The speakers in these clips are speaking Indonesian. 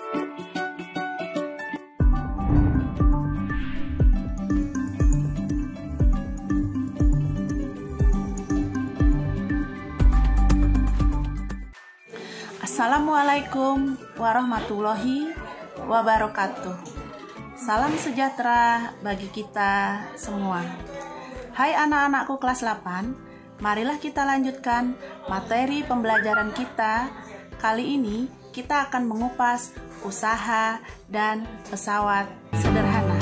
Assalamualaikum warahmatullahi wabarakatuh. Salam sejahtera bagi kita semua. Hai anak-anakku kelas 8, marilah kita lanjutkan materi pembelajaran kita. Kali ini kita akan mengupas usaha dan pesawat sederhana.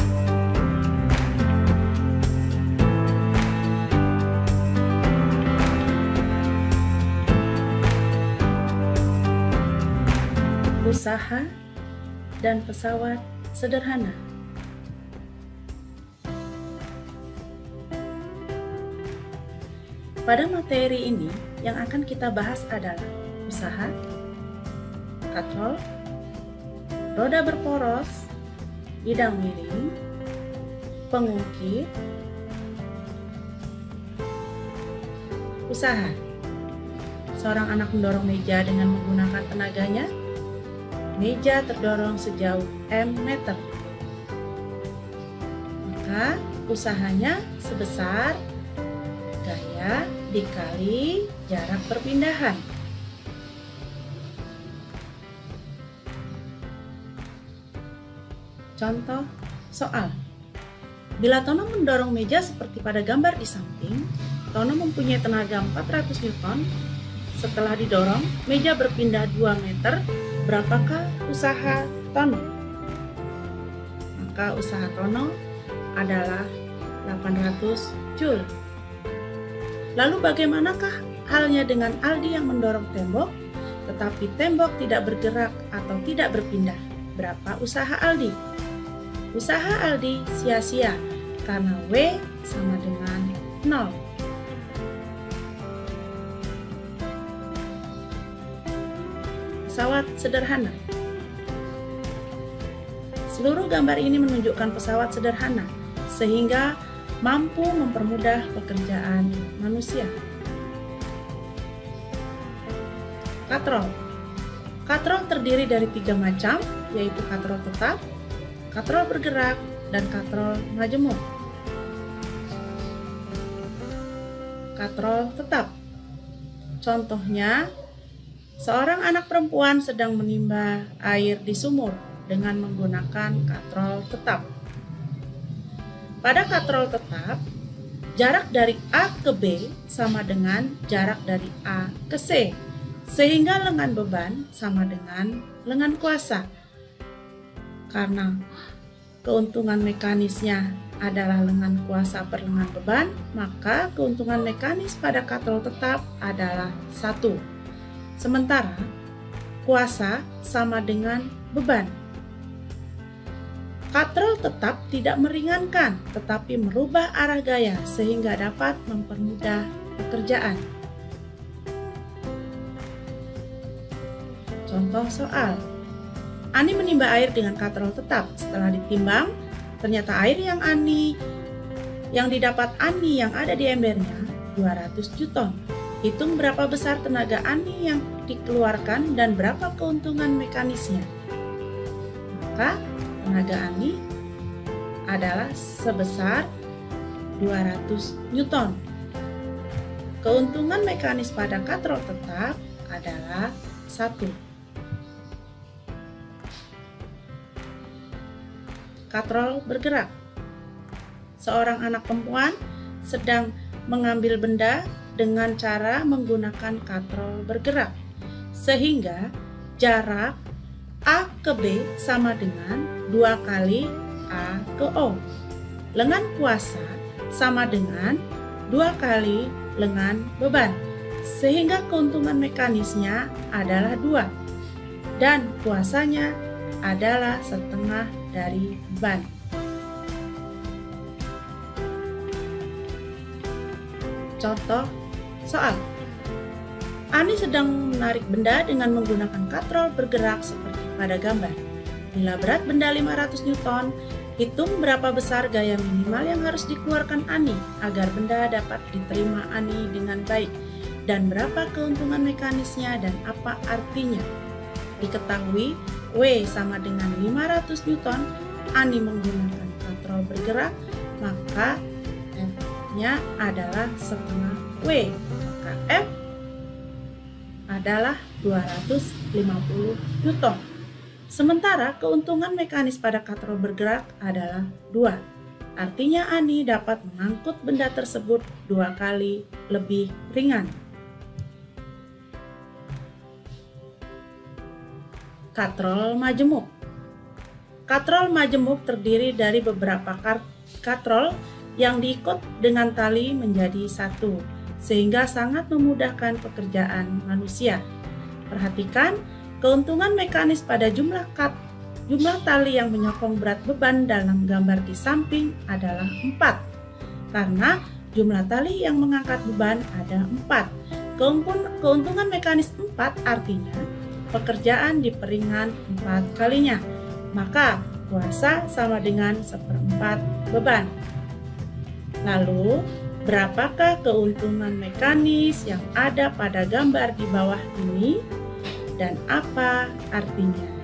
Usaha dan pesawat sederhana. Pada materi ini yang akan kita bahas adalah usaha, katrol, roda berporos, bidang miring, pengukir, usaha. Seorang anak mendorong meja dengan menggunakan tenaganya. Meja terdorong sejauh M meter. Maka usahanya sebesar gaya dikali jarak perpindahan. Contoh soal. Bila Tono mendorong meja seperti pada gambar di samping, Tono mempunyai tenaga 400 Newton. Setelah didorong, meja berpindah 2 meter. Berapakah usaha Tono? Maka usaha Tono adalah 800 Joule. Lalu bagaimanakah halnya dengan Aldi yang mendorong tembok, tetapi tembok tidak bergerak atau tidak berpindah? Berapa usaha Aldi? Usaha Aldi sia-sia karena W sama dengan 0. Pesawat sederhana. Seluruh gambar ini menunjukkan pesawat sederhana sehingga mampu mempermudah pekerjaan manusia. Katrol. Katrol terdiri dari 3 macam, yaitu katrol tetap, katrol bergerak, dan katrol majemuk. Katrol tetap. Contohnya, seorang anak perempuan sedang menimba air di sumur dengan menggunakan katrol tetap. Pada katrol tetap, jarak dari A ke B sama dengan jarak dari A ke C, sehingga lengan beban sama dengan lengan kuasa. Karena keuntungan mekanisnya adalah lengan kuasa per lengan beban, maka keuntungan mekanis pada katrol tetap adalah 1. Sementara kuasa sama dengan beban. Katrol tetap tidak meringankan, tetapi merubah arah gaya sehingga dapat mempermudah pekerjaan. Contoh soal. Ani menimba air dengan katrol tetap. Setelah ditimbang, ternyata air yang didapat Ani yang ada di embernya 200 Newton. Hitung berapa besar tenaga Ani yang dikeluarkan dan berapa keuntungan mekanisnya. Maka tenaga Ani adalah sebesar 200 Newton. Keuntungan mekanis pada katrol tetap adalah 1. Katrol bergerak. Seorang anak perempuan sedang mengambil benda dengan cara menggunakan katrol bergerak, sehingga jarak A ke B sama dengan 2 kali A ke O. Lengan kuasa sama dengan 2 kali lengan beban, sehingga keuntungan mekanisnya adalah 2, dan kuasanya adalah setengah dari beban. Contoh soal. Ani sedang menarik benda dengan menggunakan katrol bergerak seperti pada gambar. Bila berat benda 500 Newton, hitung berapa besar gaya minimal yang harus dikeluarkan Ani agar benda dapat diterima Ani dengan baik, dan berapa keuntungan mekanisnya dan apa artinya. Diketahui W sama dengan 500 Newton, Ani menggunakan katrol bergerak, maka F-nya adalah setengah W. Maka F adalah 250 Newton. Sementara keuntungan mekanis pada katrol bergerak adalah 2. Artinya Ani dapat mengangkut benda tersebut 2 kali lebih ringan. Katrol majemuk. Katrol majemuk terdiri dari beberapa katrol yang diikat dengan tali menjadi satu, sehingga sangat memudahkan pekerjaan manusia. Perhatikan, keuntungan mekanis pada jumlah tali yang menyokong berat beban dalam gambar di samping adalah 4, karena jumlah tali yang mengangkat beban ada 4. Keuntungan mekanis 4 artinya pekerjaan diperingan 4 kalinya, maka kuasa sama dengan 1/4 beban. Lalu, berapakah keuntungan mekanis yang ada pada gambar di bawah ini dan apa artinya?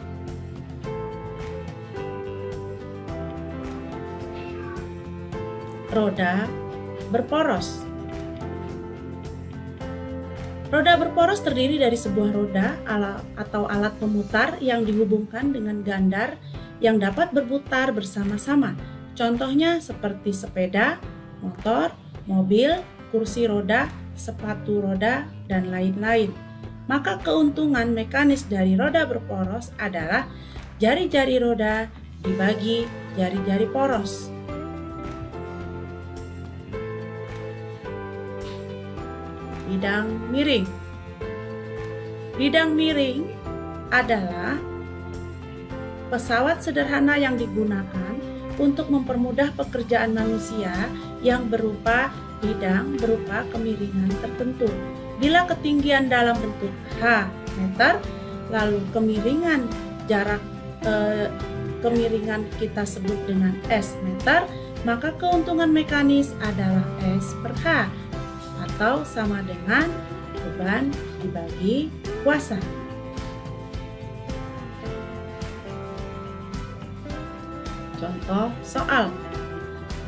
Roda berporos. Roda berporos terdiri dari sebuah roda atau alat pemutar yang dihubungkan dengan gandar yang dapat berputar bersama-sama. Contohnya seperti sepeda, motor, mobil, kursi roda, sepatu roda, dan lain-lain. Maka keuntungan mekanis dari roda berporos adalah jari-jari roda dibagi jari-jari poros. Bidang miring. Bidang miring adalah pesawat sederhana yang digunakan untuk mempermudah pekerjaan manusia yang berupa bidang berupa kemiringan tertentu. Bila ketinggian dalam bentuk H meter, lalu kemiringan kita sebut dengan S meter, maka keuntungan mekanis adalah S per H, atau sama dengan beban dibagi kuasa. Contoh soal.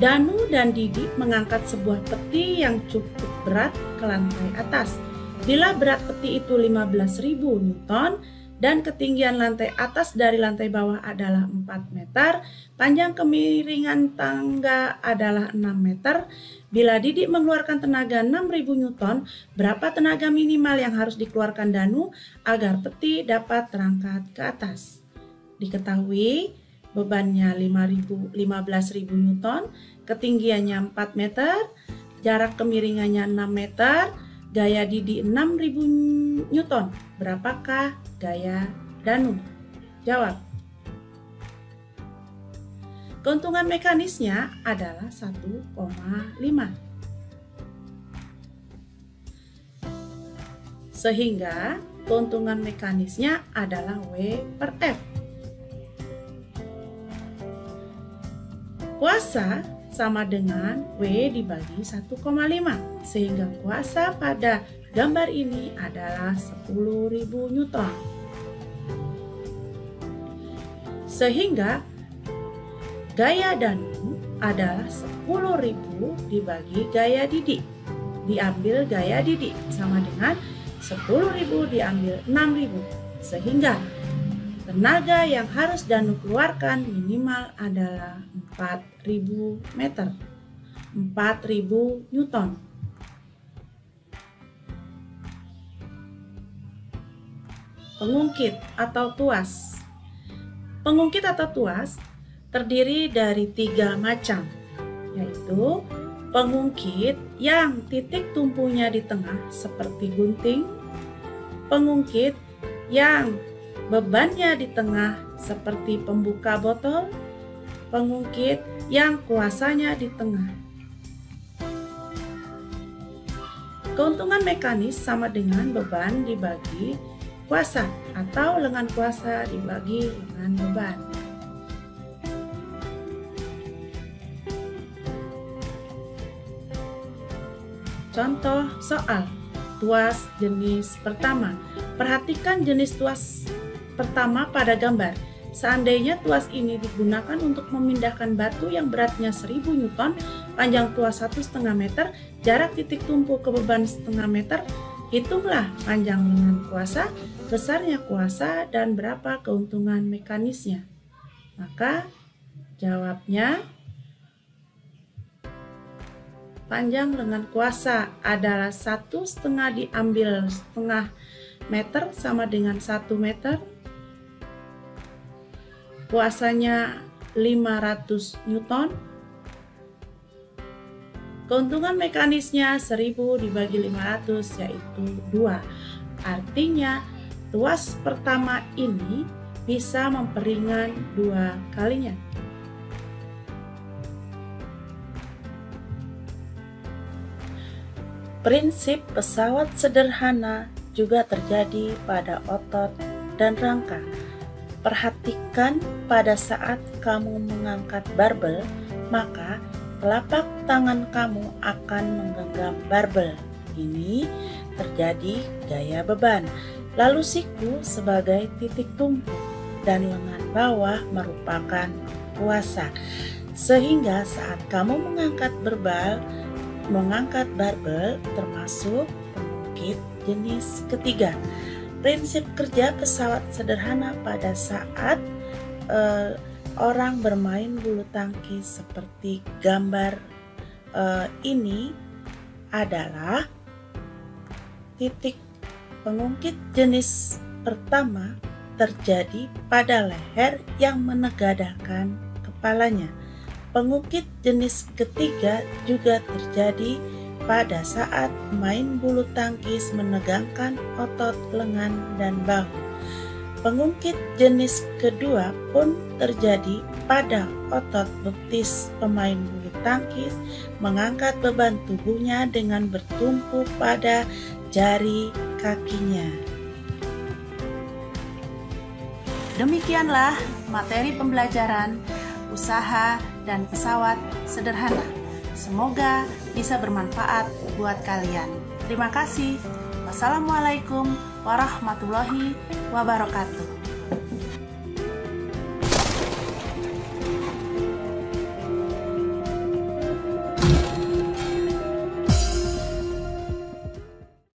Danu dan Didi mengangkat sebuah peti yang cukup berat ke lantai atas. Bila berat peti itu 15.000 Newton dan ketinggian lantai atas dari lantai bawah adalah 4 meter, panjang kemiringan tangga adalah 6 meter. Bila Didi mengeluarkan tenaga 6.000 Newton, berapa tenaga minimal yang harus dikeluarkan Danu agar peti dapat terangkat ke atas? Diketahui bebannya 15.000 Newton, ketinggiannya 4 meter, jarak kemiringannya 6 meter, gaya Didi 6.000 Newton. Berapakah gaya Danu? Jawab. Keuntungan mekanisnya adalah 1,5. Sehingga keuntungan mekanisnya adalah W per F. Kuasa sama dengan W dibagi 1,5, sehingga kuasa pada gambar ini adalah 10.000 Newton. Sehingga gaya Danu adalah 10.000 dibagi gaya Didi. Diambil gaya Didi sama dengan 10.000 diambil 6.000. Sehingga tenaga yang harus Danu keluarkan minimal adalah 4.000 meter. 4.000 Newton. Pengungkit atau tuas. Pengungkit atau tuas terdiri dari 3 macam, yaitu pengungkit yang titik tumpunya di tengah seperti gunting, pengungkit yang bebannya di tengah seperti pembuka botol, pengungkit yang kuasanya di tengah. Keuntungan mekanis sama dengan beban dibagi kuasa atau lengan kuasa dibagi lengan beban. Contoh soal tuas jenis pertama. Perhatikan jenis tuas pertama pada gambar. Seandainya tuas ini digunakan untuk memindahkan batu yang beratnya 1000 Newton, panjang tuas 1,5 meter, jarak titik tumpu ke beban 0,5 meter, hitunglah panjang lengan kuasa, besarnya kuasa, dan berapa keuntungan mekanisnya. Maka jawabnya panjang lengan kuasa adalah 1,5 diambil 0,5 meter sama dengan 1 meter. Kuasanya 500 Newton. Keuntungan mekanisnya 1000 dibagi 500 yaitu 2. Artinya tuas pertama ini bisa memperingan 2 kalinya. Prinsip pesawat sederhana juga terjadi pada otot dan rangka. Perhatikan pada saat kamu mengangkat barbel, maka telapak tangan kamu akan menggenggam barbel. Ini terjadi gaya beban. Lalu siku sebagai titik tumpu dan lengan bawah merupakan kuasa. Sehingga saat kamu mengangkat barbel termasuk pengungkit jenis ketiga. Prinsip kerja pesawat sederhana pada saat orang bermain bulu tangkis seperti gambar ini adalah titik pengungkit jenis pertama terjadi pada leher yang menegadakan kepalanya. Pengungkit jenis ketiga juga terjadi pada saat main bulu tangkis menegangkan otot lengan dan bahu. Pengungkit jenis kedua pun terjadi pada otot betis pemain bulu tangkis mengangkat beban tubuhnya dengan bertumpu pada jari kakinya. Demikianlah materi pembelajaran usaha dan pesawat sederhana. Semoga bisa bermanfaat buat kalian. Terima kasih. Wassalamualaikum warahmatullahi wabarakatuh.